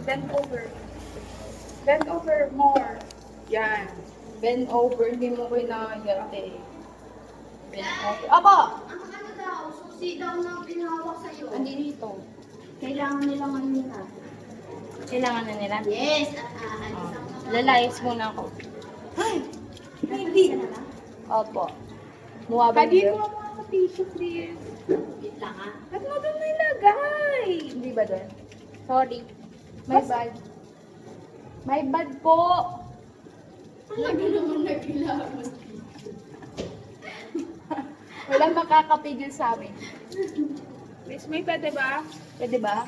Bend over. Bend over more. Yan. Bend over. Hindi mo kinaya, ate. Bend over. Aba! Ang ano daw, susi daw na pinahawak sa'yo. Andi dito. Kailangan nilang ano nila. Kailangan na nila? Yes, at aalis ang mga. Lalayas muna ako. Ay! Hindi. Opo. Mukha ba Hindi eh. ko mga tissue, please. Wait lang ah. Ba't mo doon nilagay? Hindi ba doon? Sorry. My bad. My bad po. Talaga naman nagkilabot. Walang makakapigil sa amin. Miss May, pwede ba? Pwede ba?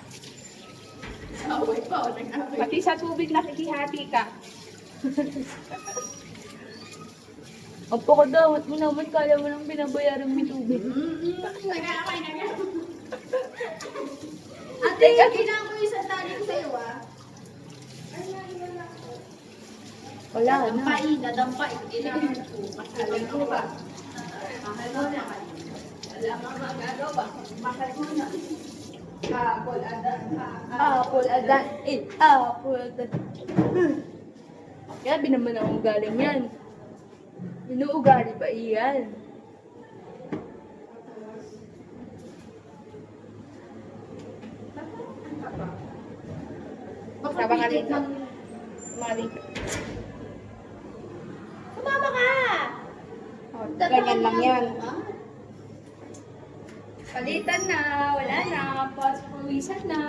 Away pa o nag-away. Pati sa tubig nakikihati ka. Opo ko daw, at mo naman kala mo lang binabayaran mo yung tubig. Nag-away. Ate, kailangan ko isang taling sa'yo ah. Ay, wala ko. Wala na. Dadampay. Kailangan ko. Mahal ko ba? Mahal mo na. Wala ka magagawa. Mahal mo na. Apple adan. Apple adan. Apple adan. Kaya binaman akong galing yan. Inuugali ba iyan? Sama ka dito. Sama ka dito. Sumama ka! Oh, ganyan lang yan. Palitan na. Wala na. Pawisan na.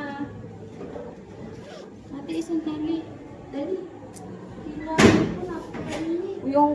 Ate, isang tali. Dali. Kailangan ko na. Yung